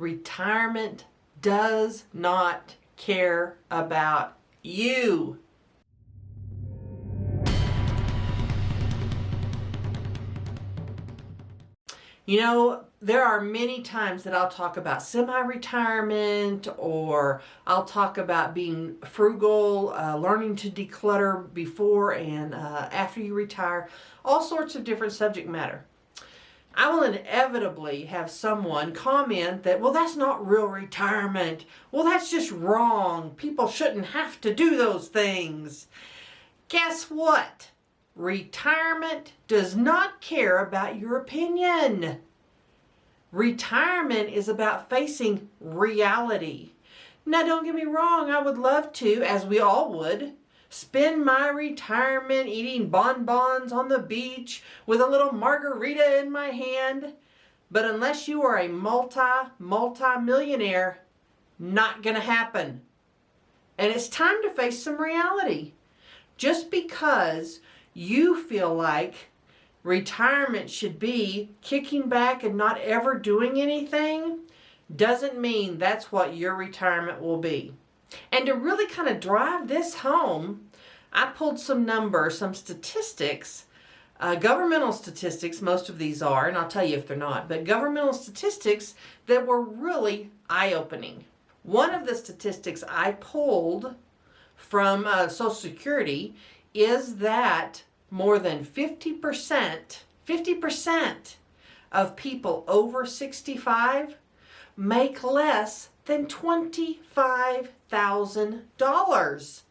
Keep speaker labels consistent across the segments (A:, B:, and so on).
A: Retirement does not care about you. You know, there are many times that I'll talk about semi-retirement, or I'll talk about being frugal, learning to declutter before and after you retire, all sorts of different subject matter. I will inevitably have someone comment that, well, that's not real retirement. Well, that's just wrong. People shouldn't have to do those things. Guess what? Retirement does not care about your opinion. Retirement is about facing reality. Now, don't get me wrong, I would love to, as we all would, spend my retirement eating bonbons on the beach with a little margarita in my hand. But unless you are a multi-millionaire, not going to happen. And it's time to face some reality. Just because you feel like retirement should be kicking back and not ever doing anything doesn't mean that's what your retirement will be. And to really kind of drive this home, I pulled some numbers, some statistics, governmental statistics, most of these are, and I'll tell you if they're not, but governmental statistics that were really eye-opening. One of the statistics I pulled from Social Security is that more than 50% of people over 65 make less than $25,000.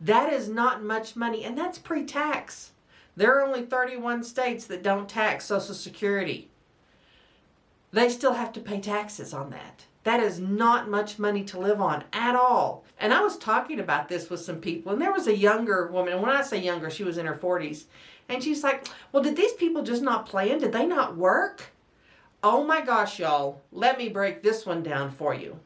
A: That is not much money, and that's pre-tax. There are only 31 states that don't tax Social Security. They still have to pay taxes on that. That is not much money to live on at all. And I was talking about this with some people, and there was a younger woman, and when I say younger, she was in her 40s, and she's like, well, did these people just not plan? Did they not work? Oh my gosh, y'all, let me break this one down for you.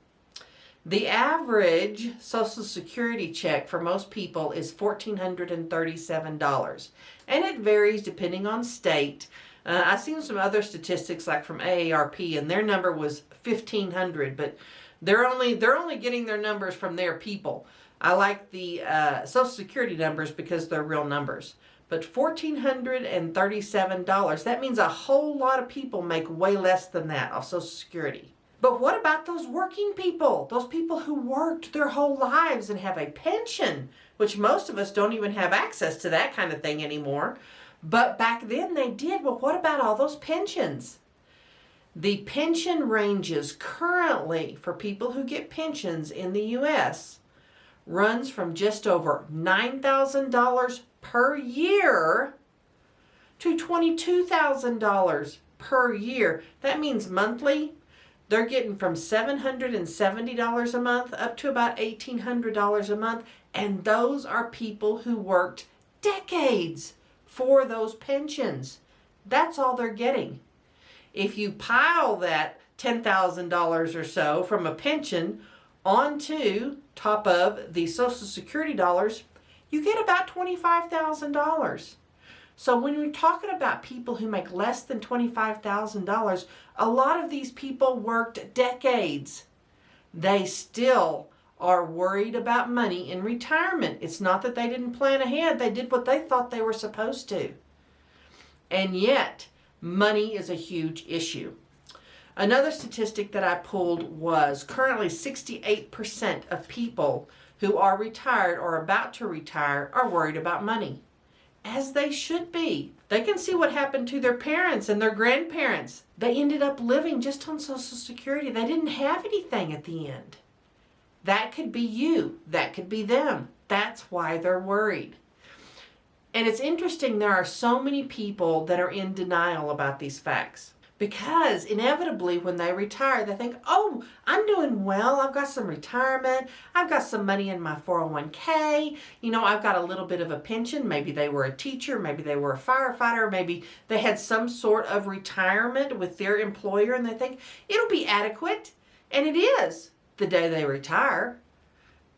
A: The average Social Security check for most people is $1,437, and it varies depending on state. I've seen some other statistics like from AARP, and their number was $1,500, but they're only getting their numbers from their people. I like the Social Security numbers because they're real numbers. But $1,437, that means a whole lot of people make way less than that off Social Security. But what about those working people? Those people who worked their whole lives and have a pension, which most of us don't even have access to that kind of thing anymore. But back then they did. Well, what about all those pensions? The pension ranges currently for people who get pensions in the U.S. runs from just over $9,000 per year to $22,000 per year. That means monthly, they're getting from $770 a month up to about $1,800 a month. And those are people who worked decades for those pensions. That's all they're getting. If you pile that $10,000 or so from a pension onto top of the Social Security dollars, you get about $25,000. So when you're talking about people who make less than $25,000, a lot of these people worked decades. They still are worried about money in retirement. It's not that they didn't plan ahead. They did what they thought they were supposed to. And yet, money is a huge issue. Another statistic that I pulled was currently 68% of people who are retired or about to retire are worried about money. As they should be. They can see what happened to their parents and their grandparents. They ended up living just on Social Security. They didn't have anything at the end. That could be you. That could be them. That's why they're worried. And it's interesting, there are so many people that are in denial about these facts. Because inevitably when they retire, they think, oh, I'm doing well. I've got some retirement. I've got some money in my 401k. You know, I've got a little bit of a pension. Maybe they were a teacher. Maybe they were a firefighter. Maybe they had some sort of retirement with their employer, and they think it'll be adequate. And it is the day they retire.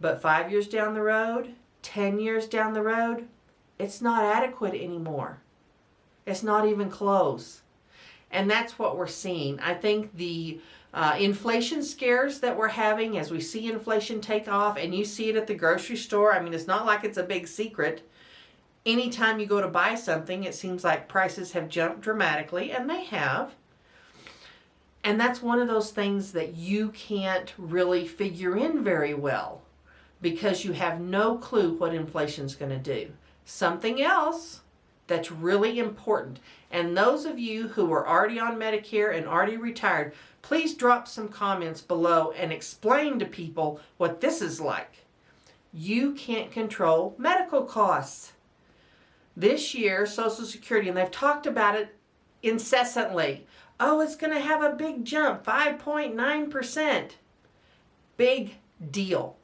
A: But 5 years down the road, 10 years down the road, it's not adequate anymore. It's not even close. And that's what we're seeing. I think the inflation scares that we're having as we see inflation take off, and you see it at the grocery store. I mean, it's not like it's a big secret. Anytime you go to buy something, it seems like prices have jumped dramatically, and they have. And that's one of those things that you can't really figure in very well because you have no clue what inflation's going to do. Something else that's really important, and those of you who are already on Medicare and already retired, please drop some comments below and explain to people what this is like. You can't control medical costs. This year, Social Security, and they've talked about it incessantly. Oh, it's going to have a big jump, 5.9%. Big deal.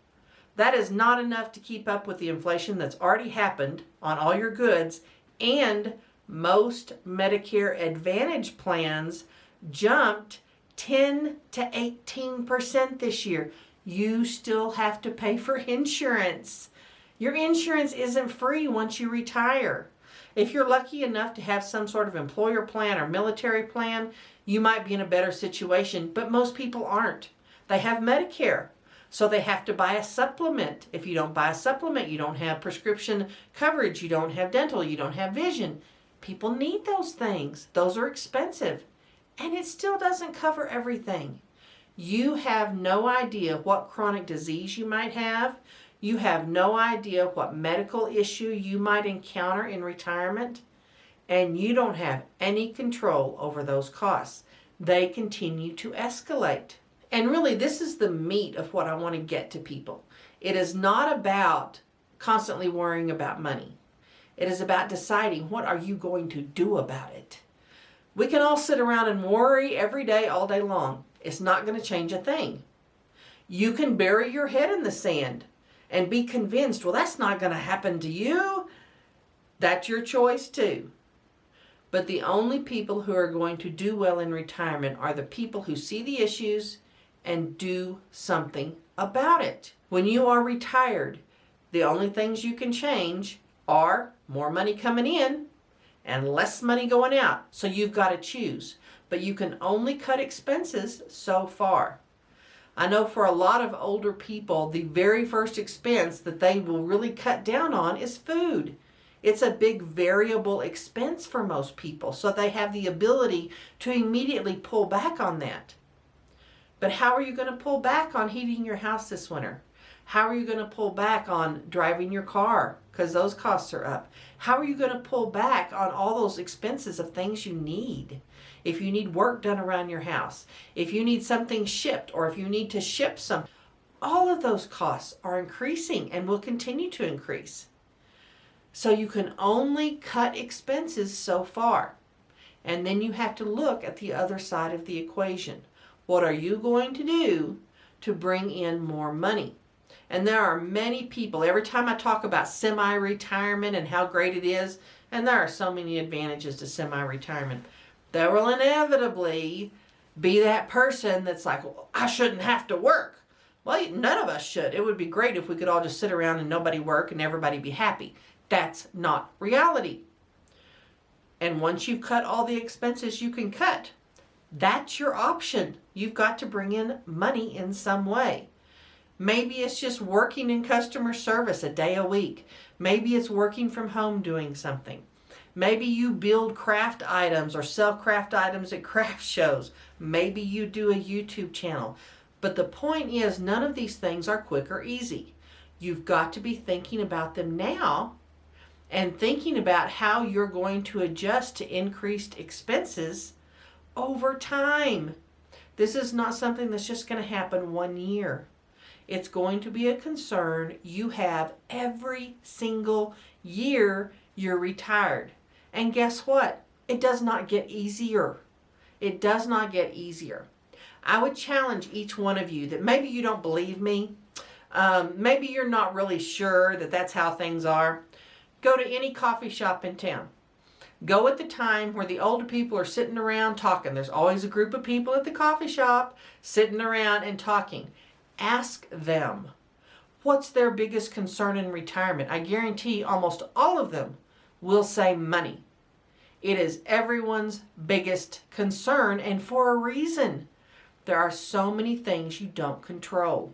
A: That is not enough to keep up with the inflation that's already happened on all your goods, and most Medicare Advantage plans jumped 10 to 18% this year. You still have to pay for insurance. Your insurance isn't free once you retire. If you're lucky enough to have some sort of employer plan or military plan, you might be in a better situation, but most people aren't. They have Medicare, so they have to buy a supplement. If you don't buy a supplement, you don't have prescription coverage, you don't have dental, you don't have vision. People need those things. Those are expensive, and it still doesn't cover everything. You have no idea what chronic disease you might have. You have no idea what medical issue you might encounter in retirement, and you don't have any control over those costs. They continue to escalate. And really, this is the meat of what I want to get to people. It is not about constantly worrying about money. It is about deciding, what are you going to do about it? We can all sit around and worry every day, all day long. It's not going to change a thing. You can bury your head in the sand and be convinced, well, that's not going to happen to you. That's your choice too. But the only people who are going to do well in retirement are the people who see the issues and do something about it. When you are retired, the only things you can change are more money coming in and less money going out. So you've got to choose. But you can only cut expenses so far. I know for a lot of older people, the very first expense that they will really cut down on is food. It's a big variable expense for most people, so they have the ability to immediately pull back on that. But how are you going to pull back on heating your house this winter? How are you going to pull back on driving your car? Because those costs are up. How are you going to pull back on all those expenses of things you need? If you need work done around your house, if you need something shipped, or if you need to ship something, all of those costs are increasing and will continue to increase. So you can only cut expenses so far. And then you have to look at the other side of the equation. What are you going to do to bring in more money? And there are many people, every time I talk about semi-retirement and how great it is, and there are so many advantages to semi-retirement, there will inevitably be that person that's like, well, I shouldn't have to work. Well, none of us should. It would be great if we could all just sit around and nobody work and everybody be happy. That's not reality. And once you've cut all the expenses you can cut, that's your option. You've got to bring in money in some way. Maybe it's just working in customer service a day a week. Maybe it's working from home doing something. Maybe you build craft items or sell craft items at craft shows. Maybe you do a YouTube channel. But the point is, none of these things are quick or easy. You've got to be thinking about them now and thinking about how you're going to adjust to increased expenses over time. This is not something that's just going to happen one year. It's going to be a concern you have every single year you're retired. And guess what? It does not get easier. It does not get easier. I would challenge each one of you that maybe you don't believe me. Maybe you're not really sure that that's how things are. Go to any coffee shop in town. Go at the time where the older people are sitting around talking. There's always a group of people at the coffee shop sitting around and talking. Ask them, what's their biggest concern in retirement? I guarantee almost all of them will say money. It is everyone's biggest concern, and for a reason. There are so many things you don't control.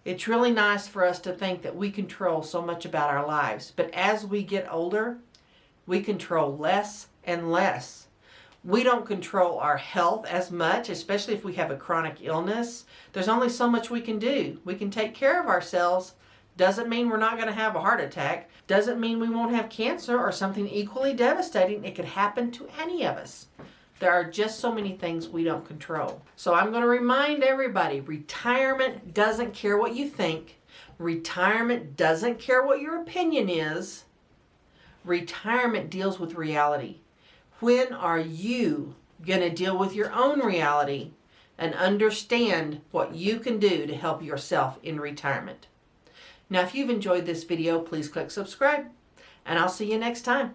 A: It's really nice for us to think that we control so much about our lives, but as we get older, we control less and less. We don't control our health as much, especially if we have a chronic illness. There's only so much we can do. We can take care of ourselves. Doesn't mean we're not going to have a heart attack. Doesn't mean we won't have cancer or something equally devastating. It could happen to any of us. There are just so many things we don't control. So I'm going to remind everybody, retirement doesn't care what you think. Retirement doesn't care what your opinion is. Retirement deals with reality. When are you going to deal with your own reality and understand what you can do to help yourself in retirement? Now, if you've enjoyed this video, please click subscribe, and I'll see you next time.